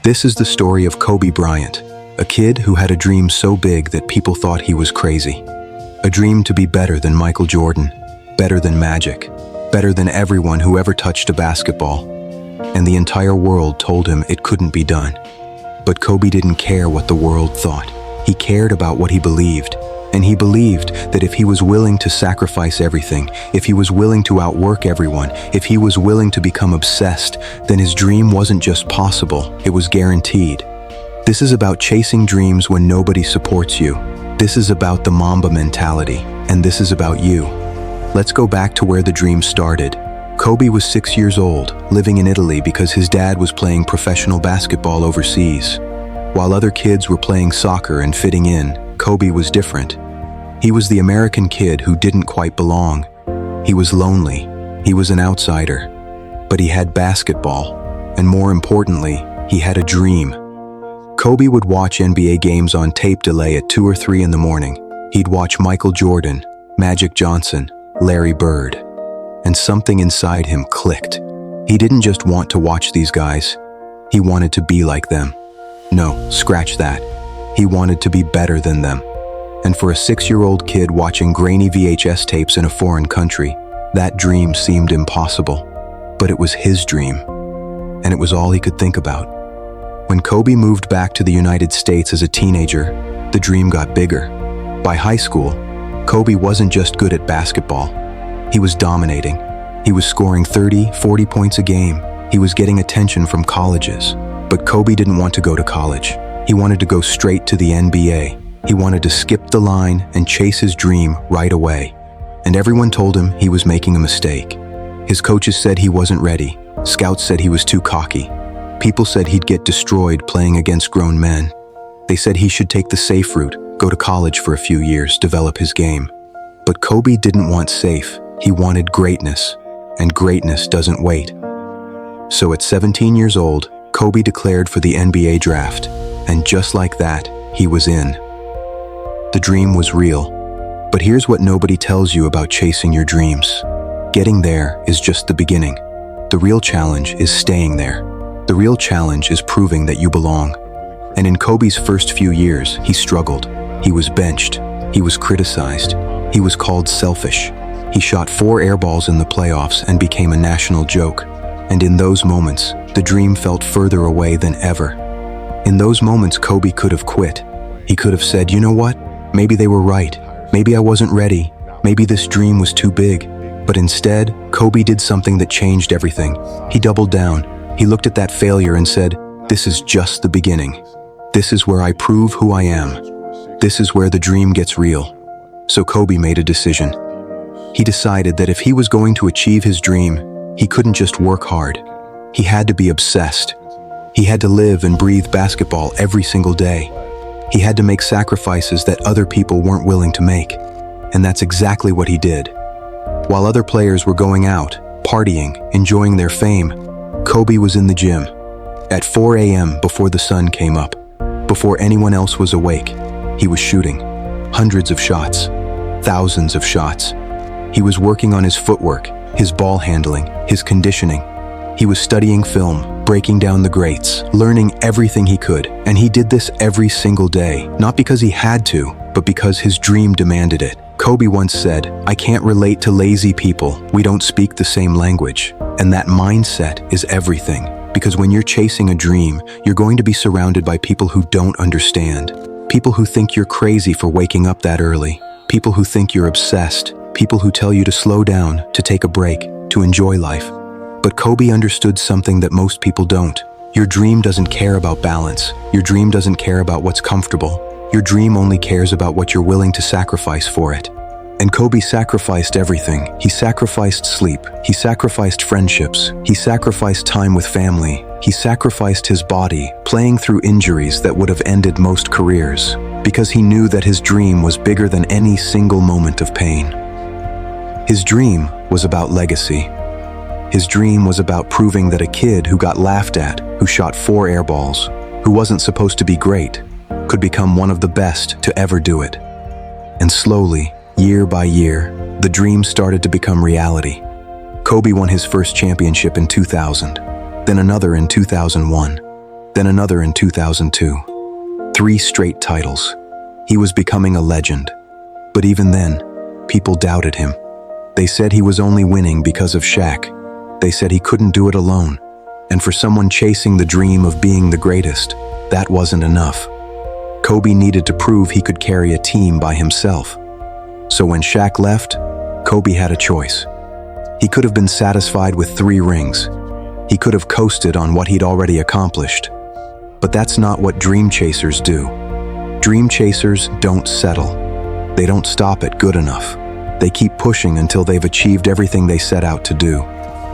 This is the story of Kobe Bryant, a kid who had a dream so big that people thought he was crazy. A dream to be better than Michael Jordan, better than Magic, better than everyone who ever touched a basketball. And the entire world told him it couldn't be done. But Kobe didn't care what the world thought. He cared about what he believed. And he believed that if he was willing to sacrifice everything, if he was willing to outwork everyone, if he was willing to become obsessed, then his dream wasn't just possible, it was guaranteed. This is about chasing dreams when nobody supports you. This is about the Mamba mentality, and this is about you. Let's go back to where the dream started. Kobe was 6 years old, living in Italy because his dad was playing professional basketball overseas. While other kids were playing soccer and fitting in, Kobe was different. He was the American kid who didn't quite belong. He was lonely. He was an outsider. But he had basketball. And more importantly, he had a dream. Kobe would watch NBA games on tape delay at 2 or 3 in the morning. He'd watch Michael Jordan, Magic Johnson, Larry Bird. And something inside him clicked. He didn't just want to watch these guys. He wanted to be like them. No, scratch that. He wanted to be better than them. And for a 6-year-old kid watching grainy VHS tapes in a foreign country, that dream seemed impossible. But it was his dream. And it was all he could think about. When Kobe moved back to the United States as a teenager, the dream got bigger. By high school, Kobe wasn't just good at basketball. He was dominating. He was scoring 30, 40 points a game. He was getting attention from colleges. But Kobe didn't want to go to college. He wanted to go straight to the NBA. He wanted to skip the line and chase his dream right away. And everyone told him he was making a mistake. His coaches said he wasn't ready. Scouts said he was too cocky. People said he'd get destroyed playing against grown men. They said he should take the safe route, go to college for a few years, develop his game. But Kobe didn't want safe. He wanted greatness. And greatness doesn't wait. So at 17 years old, Kobe declared for the NBA draft. And just like that, he was in. The dream was real. But here's what nobody tells you about chasing your dreams. Getting there is just the beginning. The real challenge is staying there. The real challenge is proving that you belong. And in Kobe's first few years, he struggled. He was benched. He was criticized. He was called selfish. He shot 4 air balls in the playoffs and became a national joke. And in those moments, the dream felt further away than ever. In those moments, Kobe could have quit. He could have said, you know what? Maybe they were right. Maybe I wasn't ready. Maybe this dream was too big. But instead, Kobe did something that changed everything. He doubled down. He looked at that failure and said, this is just the beginning. This is where I prove who I am. This is where the dream gets real. So Kobe made a decision. He decided that if he was going to achieve his dream, he couldn't just work hard. He had to be obsessed. He had to live and breathe basketball every single day. He had to make sacrifices that other people weren't willing to make. And that's exactly what he did. While other players were going out, partying, enjoying their fame, Kobe was in the gym. At 4 a.m. before the sun came up, before anyone else was awake, he was shooting. Hundreds of shots. Thousands of shots. He was working on his footwork, his ball handling, his conditioning. He was studying film, breaking down the greats, learning everything he could, and he did this every single day, not because he had to, but because his dream demanded it. Kobe once said, I can't relate to lazy people. We don't speak the same language. And that mindset is everything, because when you're chasing a dream, you're going to be surrounded by people who don't understand. People who think you're crazy for waking up that early. People who think you're obsessed. People who tell you to slow down, to take a break, to enjoy life. But Kobe understood something that most people don't. Your dream doesn't care about balance. Your dream doesn't care about what's comfortable. Your dream only cares about what you're willing to sacrifice for it. And Kobe sacrificed everything. He sacrificed sleep. He sacrificed friendships. He sacrificed time with family. He sacrificed his body, playing through injuries that would have ended most careers, because he knew that his dream was bigger than any single moment of pain. His dream was about legacy. His dream was about proving that a kid who got laughed at, who shot 4 air balls, who wasn't supposed to be great, could become one of the best to ever do it. And slowly, year by year, the dream started to become reality. Kobe won his first championship in 2000, then another in 2001. then another in 2002. 3 straight titles. He was becoming a legend. But even then, people doubted him. They said he was only winning because of Shaq. They said he couldn't do it alone. And for someone chasing the dream of being the greatest, that wasn't enough. Kobe needed to prove he could carry a team by himself. So when Shaq left, Kobe had a choice. He could have been satisfied with 3 rings. He could have coasted on what he'd already accomplished. But that's not what dream chasers do. Dream chasers don't settle. They don't stop at good enough. They keep pushing until they've achieved everything they set out to do.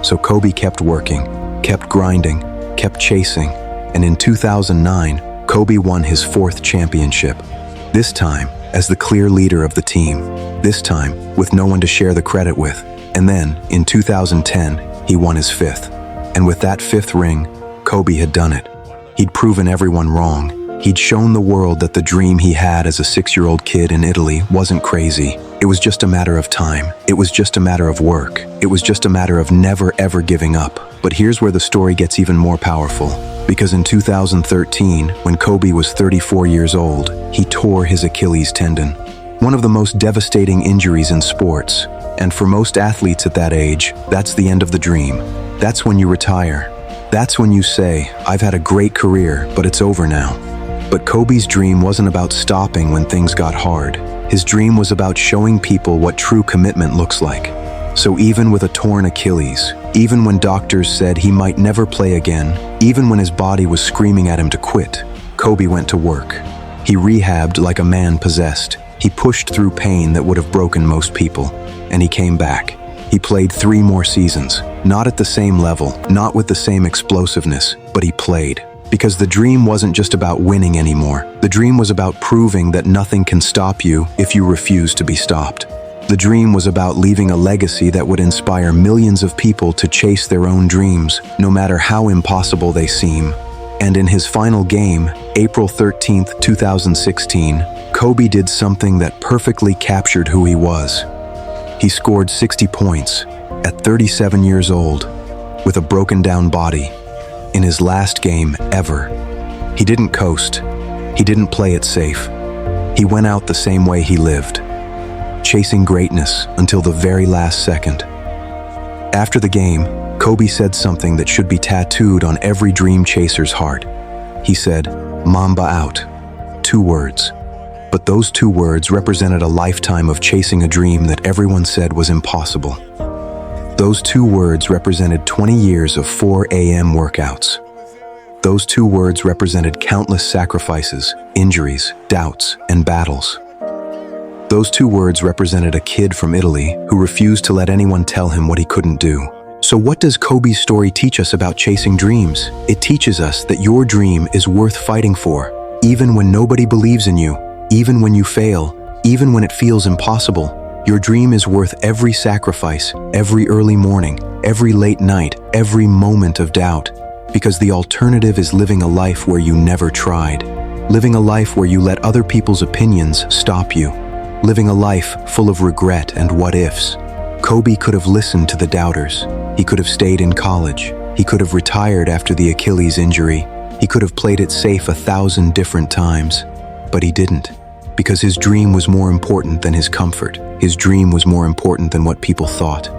So Kobe kept working, kept grinding, kept chasing, and in 2009, Kobe won his 4th championship. This time, as the clear leader of the team. This time, with no one to share the credit with. And then, in 2010, he won his 5th. And with that 5th ring, Kobe had done it. He'd proven everyone wrong. He'd shown the world that the dream he had as a 6-year-old kid in Italy wasn't crazy. It was just a matter of time. It was just a matter of work. It was just a matter of never ever giving up. But here's where the story gets even more powerful. Because in 2013, when Kobe was 34 years old, he tore his Achilles tendon. One of the most devastating injuries in sports. And for most athletes at that age, that's the end of the dream. That's when you retire. That's when you say, I've had a great career, but it's over now. But Kobe's dream wasn't about stopping when things got hard. His dream was about showing people what true commitment looks like. So even with a torn Achilles, even when doctors said he might never play again, even when his body was screaming at him to quit, Kobe went to work. He rehabbed like a man possessed. He pushed through pain that would have broken most people. And he came back. He played 3 more seasons, not at the same level, not with the same explosiveness, but he played. Because the dream wasn't just about winning anymore. The dream was about proving that nothing can stop you if you refuse to be stopped. The dream was about leaving a legacy that would inspire millions of people to chase their own dreams, no matter how impossible they seem. And in his final game, April 13th, 2016, Kobe did something that perfectly captured who he was. He scored 60 points at 37 years old with a broken down body in his last game ever. He didn't coast. He didn't play it safe. He went out the same way he lived, chasing greatness until the very last second. After the game, Kobe said something that should be tattooed on every dream chaser's heart. He said, "Mamba out." 2 words. But those 2 words represented a lifetime of chasing a dream that everyone said was impossible. Those 2 words represented 20 years of 4 a.m. workouts. Those 2 words represented countless sacrifices, injuries, doubts, and battles. Those 2 words represented a kid from Italy who refused to let anyone tell him what he couldn't do. So what does Kobe's story teach us about chasing dreams? It teaches us that your dream is worth fighting for, even when nobody believes in you. Even when you fail, even when it feels impossible, your dream is worth every sacrifice, every early morning, every late night, every moment of doubt. Because the alternative is living a life where you never tried. Living a life where you let other people's opinions stop you. Living a life full of regret and what-ifs. Kobe could have listened to the doubters. He could have stayed in college. He could have retired after the Achilles injury. He could have played it safe 1,000 different times. But he didn't. Because his dream was more important than his comfort. His dream was more important than what people thought.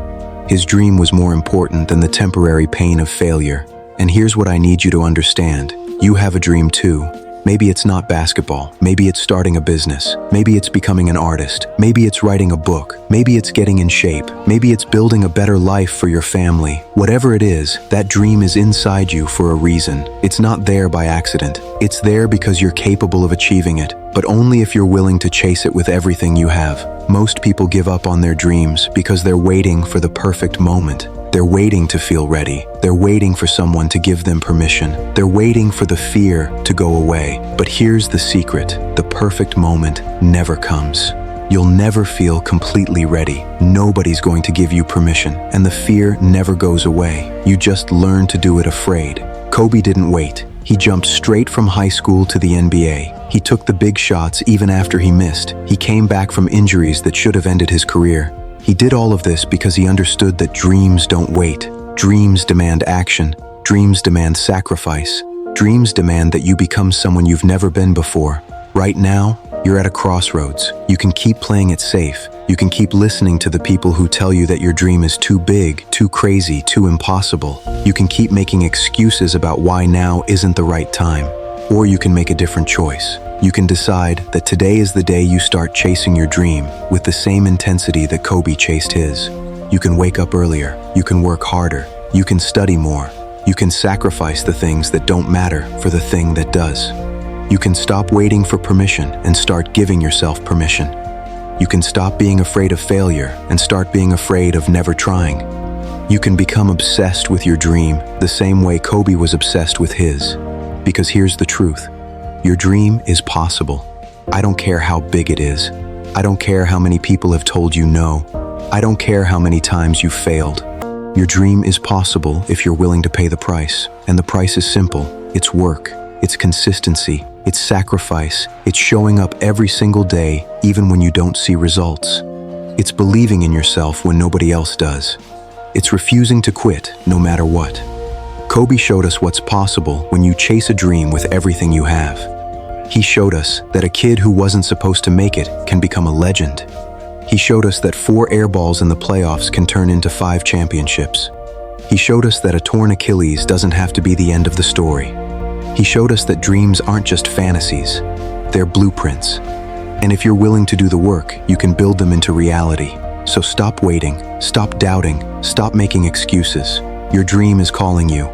His dream was more important than the temporary pain of failure. And here's what I need you to understand. You have a dream too. Maybe it's not basketball. Maybe it's starting a business. Maybe it's becoming an artist. Maybe it's writing a book. Maybe it's getting in shape. Maybe it's building a better life for your family. Whatever it is, that dream is inside you for a reason. It's not there by accident. It's there because you're capable of achieving it, but only if you're willing to chase it with everything you have. Most people give up on their dreams because they're waiting for the perfect moment. They're waiting to feel ready. They're waiting for someone to give them permission. They're waiting for the fear to go away. But here's the secret. The perfect moment never comes. You'll never feel completely ready. Nobody's going to give you permission, and the fear never goes away. You just learn to do it afraid. Kobe didn't wait. He jumped straight from high school to the NBA. He took the big shots even after he missed. He came back from injuries that should have ended his career. He did all of this because he understood that dreams don't wait. Dreams demand action. Dreams demand sacrifice. Dreams demand that you become someone you've never been before. Right now, you're at a crossroads. You can keep playing it safe. You can keep listening to the people who tell you that your dream is too big, too crazy, too impossible. You can keep making excuses about why now isn't the right time. Or you can make a different choice. You can decide that today is the day you start chasing your dream with the same intensity that Kobe chased his. You can wake up earlier. You can work harder. You can study more. You can sacrifice the things that don't matter for the thing that does. You can stop waiting for permission and start giving yourself permission. You can stop being afraid of failure and start being afraid of never trying. You can become obsessed with your dream the same way Kobe was obsessed with his. Because here's the truth. Your dream is possible. I don't care how big it is. I don't care how many people have told you no. I don't care how many times you failed. Your dream is possible if you're willing to pay the price. And the price is simple. It's work. It's consistency. It's sacrifice. It's showing up every single day, even when you don't see results. It's believing in yourself when nobody else does. It's refusing to quit, no matter what. Kobe showed us what's possible when you chase a dream with everything you have. He showed us that a kid who wasn't supposed to make it can become a legend. He showed us that 4 air balls in the playoffs can turn into 5 championships. He showed us that a torn Achilles doesn't have to be the end of the story. He showed us that dreams aren't just fantasies, they're blueprints. And if you're willing to do the work, you can build them into reality. So stop waiting, stop doubting, stop making excuses. Your dream is calling you,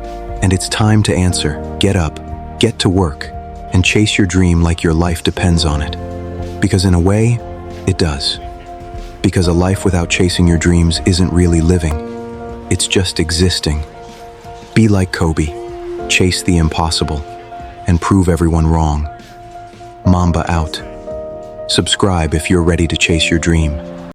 and it's time to answer. Get up, get to work, and chase your dream like your life depends on it. Because in a way, it does. Because a life without chasing your dreams isn't really living. It's just existing. Be like Kobe. Chase the impossible, and prove everyone wrong. Mamba out. Subscribe if you're ready to chase your dream.